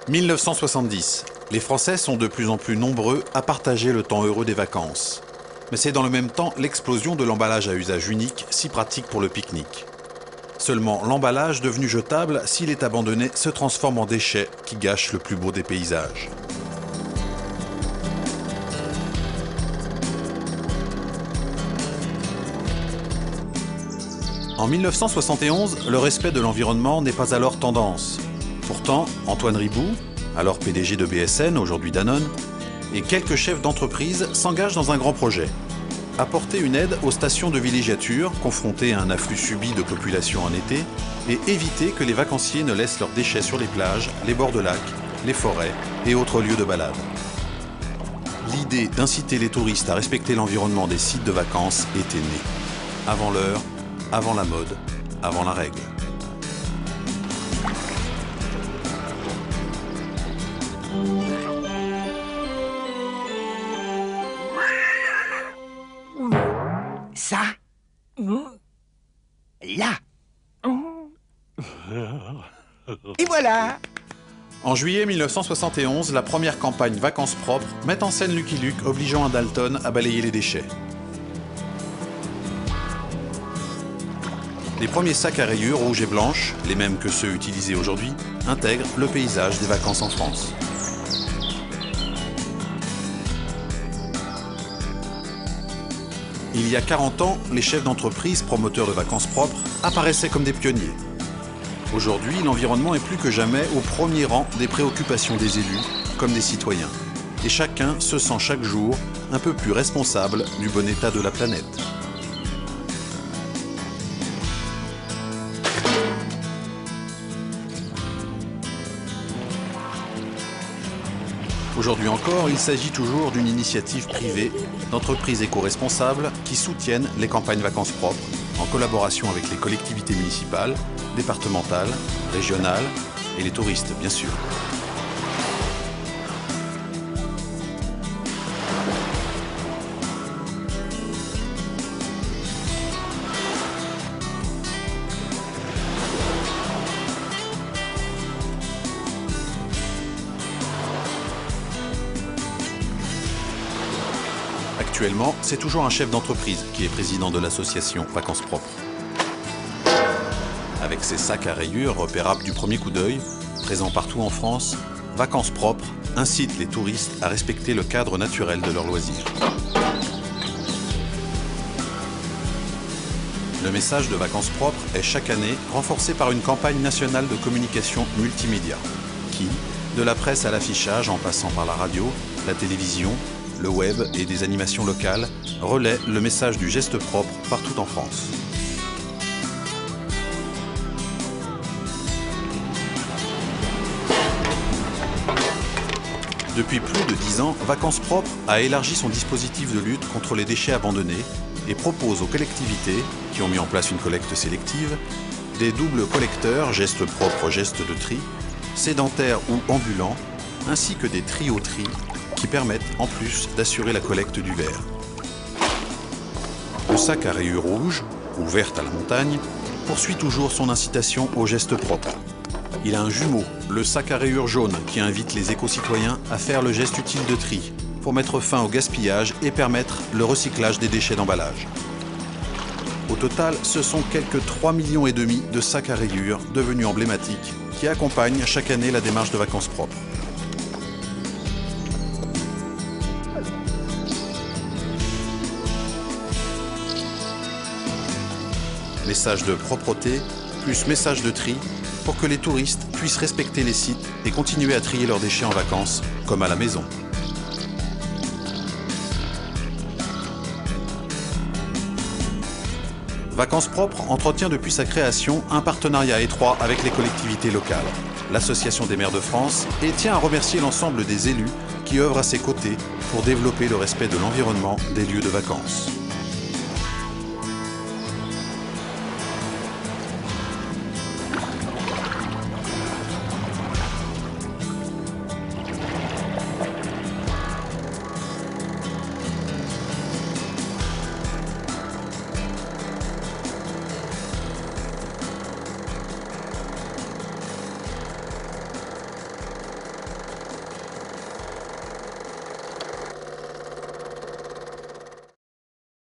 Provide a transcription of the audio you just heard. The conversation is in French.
1970. Les Français sont de plus en plus nombreux à partager le temps heureux des vacances. Mais c'est dans le même temps l'explosion de l'emballage à usage unique, si pratique pour le pique-nique. Seulement, l'emballage devenu jetable, s'il est abandonné, se transforme en déchet qui gâche le plus beau des paysages. En 1971, le respect de l'environnement n'est pas alors tendance. Pourtant, Antoine Riboud, alors PDG de BSN, aujourd'hui Danone, et quelques chefs d'entreprise s'engagent dans un grand projet. Apporter une aide aux stations de villégiature, confrontées à un afflux subi de population en été, et éviter que les vacanciers ne laissent leurs déchets sur les plages, les bords de lacs, les forêts et autres lieux de balade. L'idée d'inciter les touristes à respecter l'environnement des sites de vacances était née. Avant l'heure, avant la mode, avant la règle. Ça, là. Et voilà. En juillet 1971, la première campagne Vacances propres met en scène Lucky Luke obligeant un Dalton à balayer les déchets. Les premiers sacs à rayures rouges et blanches, les mêmes que ceux utilisés aujourd'hui, intègrent le paysage des vacances en France. Il y a 40 ans, les chefs d'entreprise promoteurs de vacances propres apparaissaient comme des pionniers. Aujourd'hui, l'environnement est plus que jamais au premier rang des préoccupations des élus, comme des citoyens. Et chacun se sent chaque jour un peu plus responsable du bon état de la planète. Aujourd'hui encore, il s'agit toujours d'une initiative privée d'entreprises éco-responsables qui soutiennent les campagnes vacances propres en collaboration avec les collectivités municipales, départementales, régionales et les touristes, bien sûr. Actuellement, c'est toujours un chef d'entreprise qui est président de l'association Vacances propres. Avec ses sacs à rayures repérables du premier coup d'œil, présents partout en France, Vacances propres incite les touristes à respecter le cadre naturel de leurs loisirs. Le message de Vacances propres est chaque année renforcé par une campagne nationale de communication multimédia qui, de la presse à l'affichage en passant par la radio, la télévision, le web et des animations locales, relaie le message du geste propre partout en France. Depuis plus de 10 ans, Vacances propres a élargi son dispositif de lutte contre les déchets abandonnés et propose aux collectivités, qui ont mis en place une collecte sélective, des doubles collecteurs, gestes propres, gestes de tri, sédentaires ou ambulants, ainsi que des tri-au-tri qui permettent en plus d'assurer la collecte du verre. Le sac à rayures rouges, ou verte à la montagne, poursuit toujours son incitation au geste propre. Il a un jumeau, le sac à rayures jaune, qui invite les éco-citoyens à faire le geste utile de tri pour mettre fin au gaspillage et permettre le recyclage des déchets d'emballage. Au total, ce sont quelques 3,5 millions de sacs à rayures devenus emblématiques qui accompagnent chaque année la démarche de Vacances propres. Message de propreté, plus message de tri, pour que les touristes puissent respecter les sites et continuer à trier leurs déchets en vacances, comme à la maison. Vacances propres entretient depuis sa création un partenariat étroit avec les collectivités locales, l'Association des maires de France, et tient à remercier l'ensemble des élus qui œuvrent à ses côtés pour développer le respect de l'environnement des lieux de vacances.